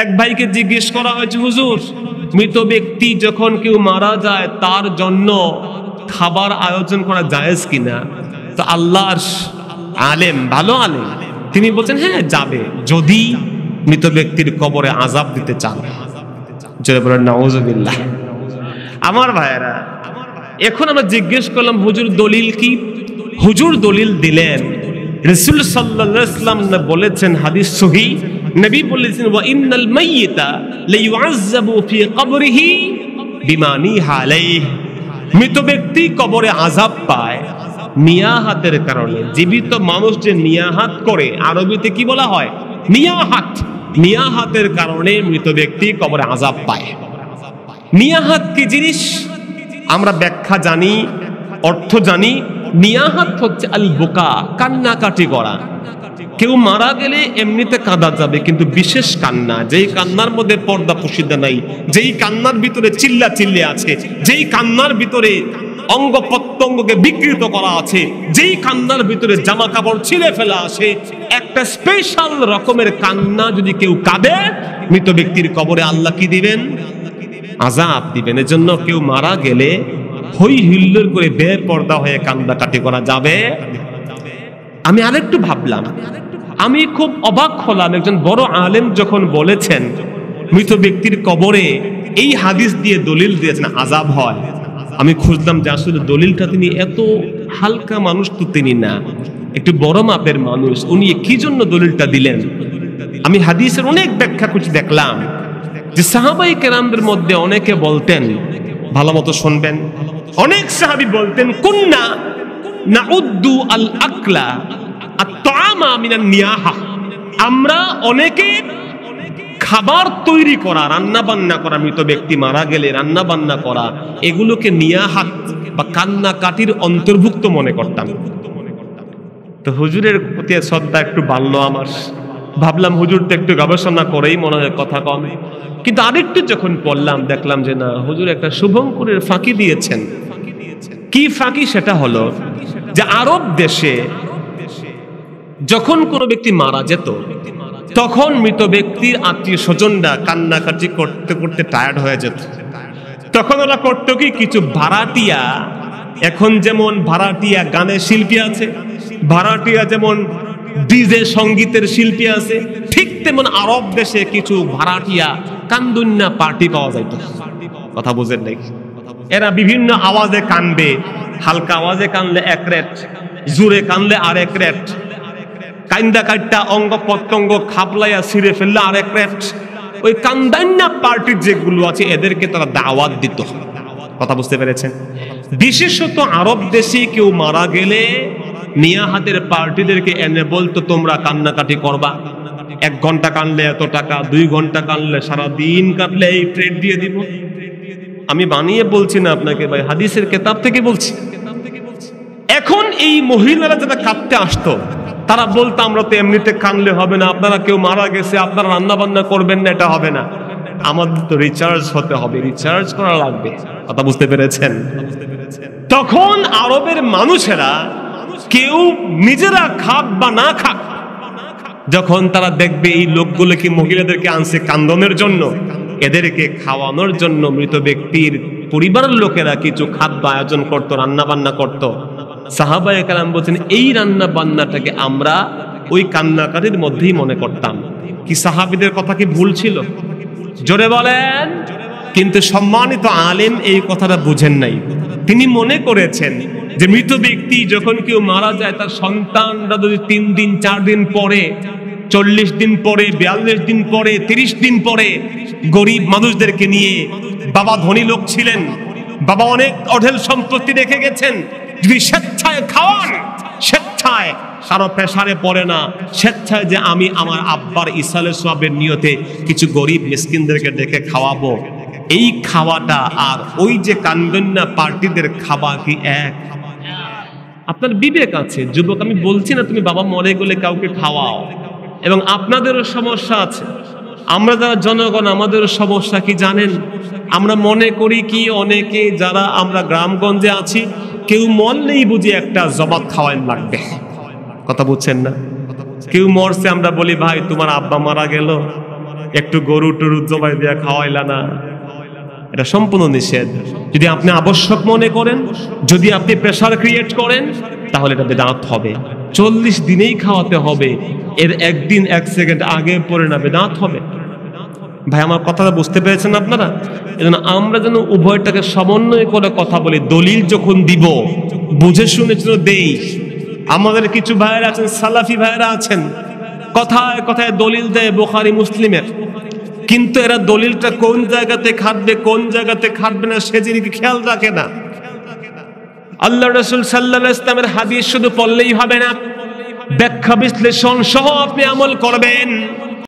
এক ভাইকে জিজ্ঞেস করা হয়েছে, হুজুর মৃত ব্যক্তি যখন কেউ মারা যায় তার জন্য খাবার আয়োজন করা জায়েজ কিনা? তো আল্লাহর আলেম, ভালো আলেম, তিনি বলছেন হ্যাঁ যাবে, যদি মৃত ব্যক্তির কবরে আযাব দিতে চান। জয় বলেন নাউযুবিল্লাহ। আমার ভাইয়েরা, এখন আমরা জিজ্ঞেস করলাম হুজুর দলিল কি? হুজুর দলিল দিলেন, রাসূল সাল্লাল্লাহু আলাইহি ওয়াসাল্লাম বলেছেন, হাদিস সহিহ, নবী বলেছেন ওয়া ইন্নাল মাইয়িতা লাইউআযাবু ফি কবরিহি বিমা নিহা আলাইহি। মৃত ব্যক্তি কবরে আযাব পায় নিয়াহাতের কারণে। জীবিত মানুষ যে নিয়াহাত করে, আরবিতে কি বলা হয়? নিয়াহাত। নিয়াহাতের কারণে মৃত ব্যক্তি কবরে আযাব পায়। নিয়াহাত কি জিনিস আমরা ব্যাখ্যা জানি, অর্থ জানি। নিয়াহাত হচ্ছে আল বুকা, কান্নাকাটি করা। কেউ মারা গেলে এমনিতে কাঁদা যাবে, কিন্তু বিশেষ কান্না, যেই কান্নার মধ্যে পর্দা পুশিদা নাই, যেই কান্নার ভিতরে চিল্লা চিল্লি আছে, যেই কান্নার ভিতরে অঙ্গ প্রত্যঙ্গকে বিকৃত করা আছে, যেই কান্নার ভিতরে জামা কাপড় ছিঁড়ে ফেলা আছে, একটা স্পেশাল রকমের কান্না যদি কেউ কাঁদে, মৃত ব্যক্তির কবরে আল্লাহ কি দিবেন? আযাব দিবেন। এজন্য কেউ মারা গেলে হই হুল্লোড় করে বেপরদা হয়ে কান্দাকাটি করা যাবে। আমি আরেকটু ভাবলাম, আমি খুব অবাক হলাম, একজন বড় আলেম যখন বলেছেন মৃত ব্যক্তির কবরে এই হাদিস দিয়ে দলিল দিয়েছেন আযাব হয়। আমি খুঁজলাম যে আসলে দলিলটা তিনি এত হালকা মানুষ তো তিনি না, একটু বড় মাপের মানুষ, উনি কি জন্য দলিলটা দিলেন? আমি হাদিসের অনেক ব্যাখ্যা খুঁজে দেখলাম যে সাহাবায়ে কেরামদের মধ্যে অনেকে বলতেন, ভালো মতো শুনবেন, অনেক সাহাবী বলতেন কুন্না নাউদ্দু আল আকলা আত-তাআমা মিনান নিয়াহা। আমরা অনেকে খাবার তৈরি করা, রান্না বান্না করা, মৃত ব্যক্তি মারা গেলে রান্না বান্না করা, এগুলোকে নিয়াহাত বা কান্নাকাটির অন্তর্ভুক্ত মনে করতাম। তো হুজুরের প্রতি শ্রদ্ধা একটু বাড়লো আমার। ভাবলাম হুজুর তো একটু গবেষণা করেই মনে হয় কথা কম, কিন্তু আরেকটু যখন পড়লাম দেখলাম যে না, হুজুর একটা শুভঙ্করের ফাঁকি দিয়েছেন। কি ফাঁকি? সেটা হলো যে আরব দেশে যখন কোনো ব্যক্তি মারা যেত, তখন মৃত ব্যক্তির আত্মীয় স্বজনরা কান্নাকাটি করতে করতে টায়ার্ড হয়ে যেত। তখন ওরা করতো কি, কিছু ভাড়াটিয়া, এখন যেমন ভাড়াটিয়া গানের শিল্পী আছে, ভাড়াটিয়া যেমন ডিজে সঙ্গীতের শিল্পী আছে, ঠিক তেমন আরব দেশে কিছু ভাড়াটিয়া কান্দুন্না পার্টি পাওয়া যাইত। কথা বুঝেন নাই? এরা বিভিন্ন আওয়াজে কানবে, হালকা আওয়াজে কানলে এক রেট, জোরে কানলে আরেক রেট, কান্দা কাটটা অঙ্গ প্রত্যঙ্গ খাপলাইয়া ছিঁড়ে ফেললে আরেক রেট। ওই কান্দান্না পার্টির যেগুলো আছে এদেরকে তারা দাওয়াত দিত। কথা বুঝতে পেরেছেন? বিশেষত আরব দেশে কেউ মারা গেলে নিয়াহাতের পার্টিদেরকে এনে বলতো তোমরা কান্নাকাটি করবা, 1 ঘন্টা কানলে এত টাকা, 2 ঘন্টা কানলে, সারাদিন কাটলে এই ট্রেড দিয়ে দিব। আমি বানিয়ে বলছি না আপনাকে ভাই, হাদিসের কিতাব থেকে বলছি। এখন এই মহিলারা যারা কাঁদতে আসতো, তারা বলতো আমরা তো এমনিতে কানলে হবে না, আপনারা কেউ মারা গেছে, আপনারা রান্না বান্না করবেন না, এটা হবে না, আমাদের তো রিচার্জ হতে হবে, রিচার্জ করা লাগবে। কথা বুঝতে পেরেছেন? তখন আরবের মানুষেরা কেউ নিজেরা খাক বা না খাক, যখন তারা দেখবে এই লোকগুলোকে, মহিলাদেরকে আনছে কান্দনের জন্য, এদেরকে খাওয়ানোর জন্য মৃত ব্যক্তির পরিবারের লোকেরা কিছু খাদ্য আয়োজন করত, রান্না বান্না করত। সাহাবায়ে কেরাম বলছেন এই রান্না বান্নাটাকে আমরা ওই কান্নাকাটির মধ্যেই মনে করতাম। কি সাহাবীদের কথা কি ভুল ছিল? জোরে বলেন। কিন্তু সম্মানিত আলেম এই কথাটা বুঝেন নাই। তিনি মনে করেছেন যে মৃত ব্যক্তি যখন কেউ মারা যায়, তার সন্তানরা যদি 3 দিন 4 দিন পরে, 40 দিন পরে, 42 দিন পরে, 30 দিন পরে গরিব মানুষদেরকে নিয়ে, বাবা ধনী লোক ছিলেন, বাবা অনেক অঢেল সম্পত্তি রেখে গেছেন, যদি স্বেচ্ছায় খাওয়ান, স্বেচ্ছায় কারো প্রেসারে পড়ে না, স্বেচ্ছায় যে আমি আমার আব্বার ইসালের সওয়াবের নিয়তে কিছু গরিব মিসকিনদেরকে ডেকে খাওয়াবো, এই খাওয়াটা আর ওই যে কান্দন্না পার্টিদের খাওয়া কি এক? আপনার বিবেক আছে যুবক, আমি বলছি না তুমি বাবা মরে গেলে কাউকে খাওয়াও, এবং আপনাদেরও সমস্যা আছে। আমরা যারা জনগণ, আমাদেরও সমস্যা কি জানেন? আমরা মনে করি কি, অনেকে যারা আমরা গ্রামগঞ্জে আছি, কেউ মরলেই বুঝি একটা জবাব খাওয়াই লাগবে। কথা বুঝছেন না? কেউ মরছে, আমরা বলি ভাই তোমার আব্বা মারা গেল, একটু গরু টরু জবাই দিয়ে খাওয়াইলা না, এটা সম্পূর্ণ নিষেধ। যদি আপনি আবশ্যক মনে করেন, যদি আপনি প্রেসার ক্রিয়েট করেন, তাহলে এটা বেদাত হবে। 40 দিনেই খাওয়াতে হবে, এর একদিন 1 সেকেন্ড আগে পরে না বেদাত হবে। ভাই আমার কথাটা বুঝতে পেরেছেন আপনারা? এজন্য আমরা যেন উভয়টাকে সমন্বয় করে কথা বলি। দলিল যখন দিব বুঝে শুনে যেন দেই। আমাদের কিছু ভাইয়েরা আছেন, সালাফি ভাইয়েরা আছেন, কথায় কথায় দলিল দেয় বুখারী মুসলিমের, কিন্তু এরা দলিলটা কোন জায়গাতে খাটবে কোন জায়গাতে খাটবে না সে জিনিস খেয়াল রাখে না। আল্লাহ রাসূল সাল্লাল্লাহু আলাইহি ওয়াসাল্লামের হাদিস শুধু পড়লেই হবে না, ব্যাখ্যা বিশ্লেষণ সহ আপনি আমল করবেন।